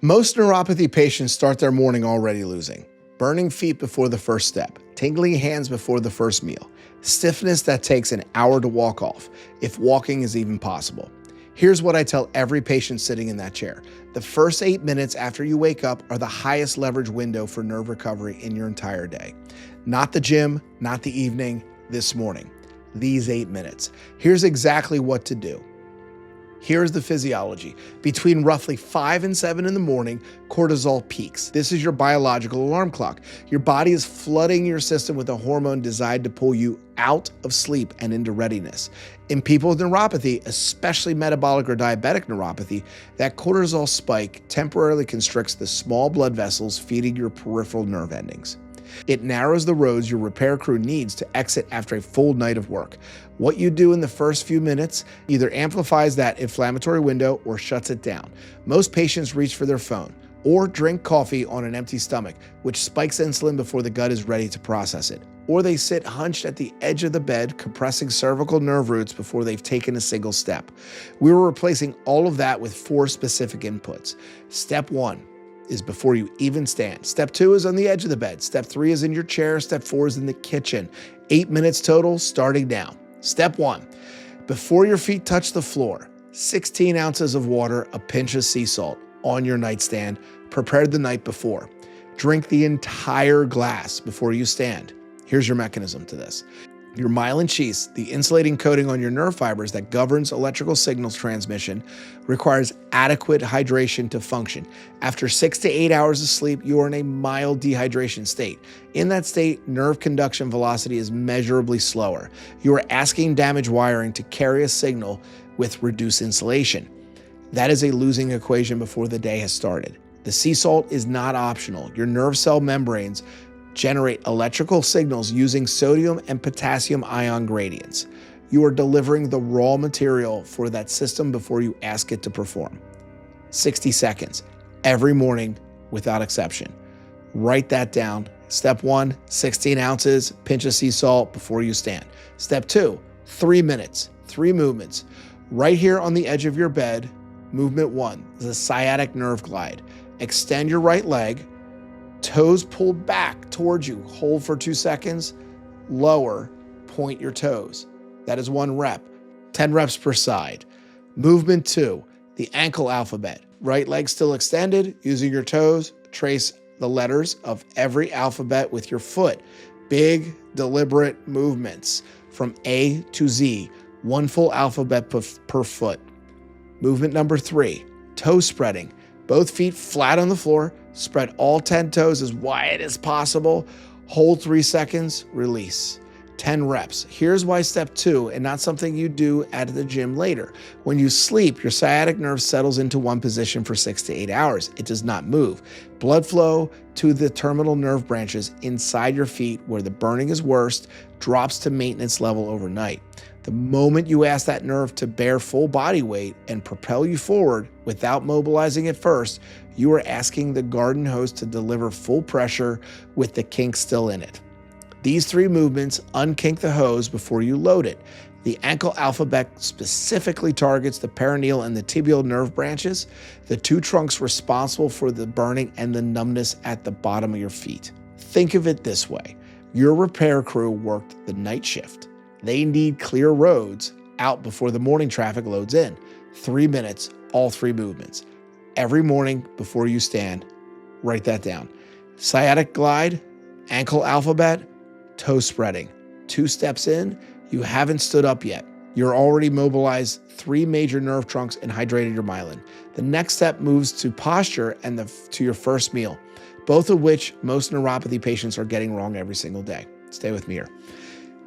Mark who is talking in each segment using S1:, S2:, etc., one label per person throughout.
S1: Most neuropathy patients start their morning already losing. Burning feet before the first step, tingling hands before the first meal, stiffness that takes an hour to walk off, if walking is even possible. Here's what I tell every patient sitting in that chair. The first 8 minutes after you wake up are the highest leverage window for nerve recovery in your entire day. Not the gym, not the evening, this morning. These 8 minutes. Here's exactly what to do. Here's the physiology. Between roughly 5 and 7 in the morning, cortisol peaks. This is your biological alarm clock. Your body is flooding your system with a hormone designed to pull you out of sleep and into readiness. In people with neuropathy, especially metabolic or diabetic neuropathy, that cortisol spike temporarily constricts the small blood vessels feeding your peripheral nerve endings. It narrows the roads your repair crew needs to exit after a full night of work. What you do in the first few minutes either amplifies that inflammatory window or shuts it down. Most patients reach for their phone or drink coffee on an empty stomach, which spikes insulin before the gut is ready to process it. Or they sit hunched at the edge of the bed, compressing cervical nerve roots before they've taken a single step. We were replacing all of that with 4 specific inputs. Step 1. Is before you even stand. Step 2 is on the edge of the bed. Step 3 is in your chair. Step 4 is in the kitchen. 8 minutes total, starting now. Step 1, before your feet touch the floor, 16 ounces of water, a pinch of sea salt on your nightstand, prepared the night before. Drink the entire glass before you stand. Here's your mechanism to this. Your myelin sheaths, the insulating coating on your nerve fibers that governs electrical signals transmission, requires adequate hydration to function. After 6 to 8 hours of sleep, you are in a mild dehydration state. In that state, nerve conduction velocity is measurably slower. You are asking damaged wiring to carry a signal with reduced insulation. That is a losing equation before the day has started. The sea salt is not optional. Your nerve cell membranes generate electrical signals using sodium and potassium ion gradients. You are delivering the raw material for that system before you ask it to perform. 60 seconds, every morning without exception. Write that down. Step 1, 16 ounces, pinch of sea salt before you stand. Step 2, 3 minutes, 3 movements. Right here on the edge of your bed, movement 1 is a sciatic nerve glide. Extend your right leg, toes pulled back towards you. Hold for 2 seconds. Lower, point your toes. That is 1 rep. 10 reps per side. Movement 2, the ankle alphabet. Right leg still extended. Using your toes, trace the letters of every alphabet with your foot. Big, deliberate movements from A to Z. 1 full alphabet per foot. Movement number 3, toe spreading. Both feet flat on the floor. Spread all 10 toes as wide as possible. Hold 3 seconds, release. 10 reps. Here's why step 2, and not something you do at the gym later. When you sleep, your sciatic nerve settles into one position for 6 to 8 hours. It does not move. Blood flow to the terminal nerve branches inside your feet, where the burning is worst, drops to maintenance level overnight. The moment you ask that nerve to bear full body weight and propel you forward without mobilizing it first, you are asking the garden hose to deliver full pressure with the kink still in it. These 3 movements unkink the hose before you load it. The ankle alphabet specifically targets the perineal and the tibial nerve branches, the 2 trunks responsible for the burning and the numbness at the bottom of your feet. Think of it this way. Your repair crew worked the night shift. They need clear roads out before the morning traffic loads in. 3 minutes, all 3 movements. Every morning before you stand, write that down. Sciatic glide, ankle alphabet, toe spreading. 2 steps in, you haven't stood up yet. You're already mobilized 3 major nerve trunks and hydrated your myelin. The next step moves to posture and to your first meal, both of which most neuropathy patients are getting wrong every single day. Stay with me here.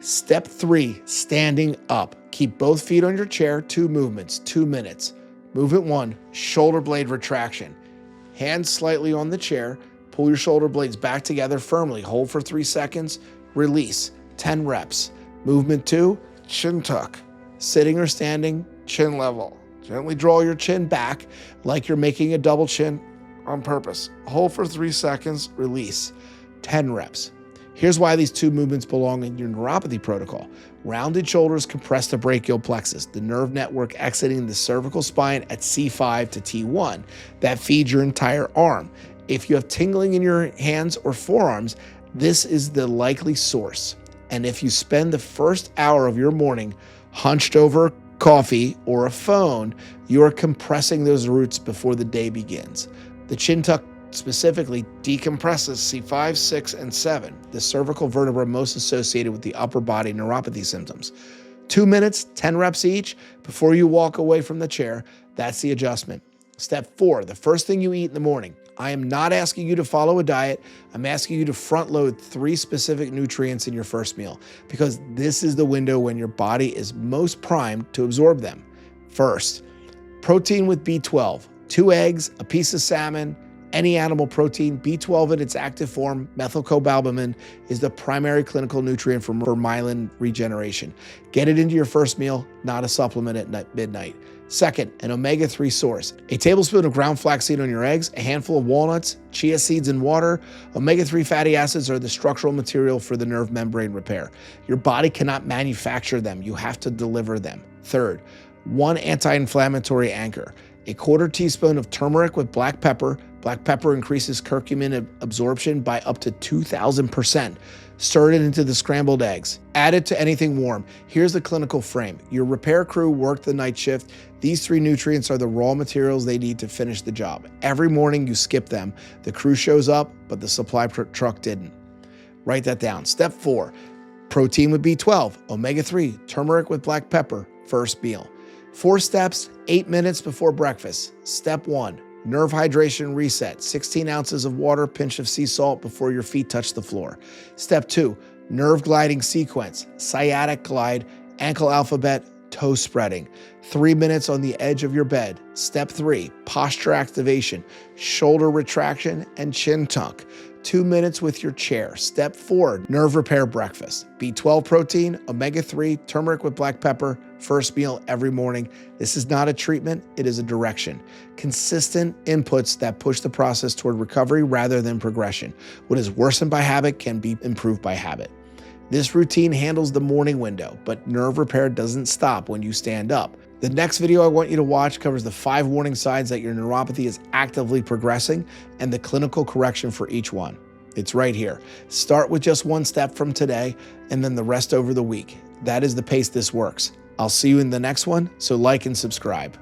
S1: Step 3, standing up. Keep both feet on your chair, 2 movements, 2 minutes. Movement 1, shoulder blade retraction. Hands slightly on the chair, pull your shoulder blades back together firmly. Hold for 3 seconds, release, 10 reps. Movement 2, chin tuck. Sitting or standing, chin level. Gently draw your chin back like you're making a double chin on purpose. Hold for 3 seconds, release, 10 reps. Here's why these two movements belong in your neuropathy protocol. Rounded shoulders compress the brachial plexus, the nerve network exiting the cervical spine at C5 to T1 that feeds your entire arm. If you have tingling in your hands or forearms, this is the likely source. And if you spend the first hour of your morning hunched over coffee or a phone, you are compressing those roots before the day begins. The chin tuck specifically decompresses C5, 6, and 7, the cervical vertebra most associated with the upper body neuropathy symptoms. 2 minutes, 10 reps each before you walk away from the chair. That's the adjustment. Step 4, the first thing you eat in the morning. I am not asking you to follow a diet. I'm asking you to front load 3 specific nutrients in your first meal because this is the window when your body is most primed to absorb them. First, protein with B12, 2 eggs, a piece of salmon, any animal protein. B12 in its active form, methylcobalamin, is the primary clinical nutrient for myelin regeneration. Get it into your first meal, not a supplement at midnight. Second, an omega-3 source. A tablespoon of ground flaxseed on your eggs, a handful of walnuts, chia seeds and water. Omega-3 fatty acids are the structural material for the nerve membrane repair. Your body cannot manufacture them. You have to deliver them. Third, 1 anti-inflammatory anchor. A 1/4 teaspoon of turmeric with black pepper. Black pepper increases curcumin absorption by up to 2,000%. Stir it into the scrambled eggs. Add it to anything warm. Here's the clinical frame. Your repair crew worked the night shift. These 3 nutrients are the raw materials they need to finish the job. Every morning you skip them. The crew shows up, but the supply truck didn't. Write that down. Step 4, protein with B12, omega-3, turmeric with black pepper, first meal. 4 steps, 8 minutes before breakfast. Step 1, nerve hydration reset, 16 ounces of water, pinch of sea salt before your feet touch the floor. Step 2, nerve gliding sequence, sciatic glide, ankle alphabet, toe spreading. 3 minutes on the edge of your bed. Step 3, posture activation, shoulder retraction, and chin tuck. 2 minutes with your chair. Step 4, nerve repair breakfast. B12 protein, omega-3, turmeric with black pepper, first meal every morning. This is not a treatment, it is a direction. Consistent inputs that push the process toward recovery rather than progression. What is worsened by habit can be improved by habit. This routine handles the morning window, but nerve repair doesn't stop when you stand up. The next video I want you to watch covers the 5 warning signs that your neuropathy is actively progressing and the clinical correction for each one. It's right here. Start with just 1 step from today and then the rest over the week. That is the pace this works. I'll see you in the next one, so like and subscribe.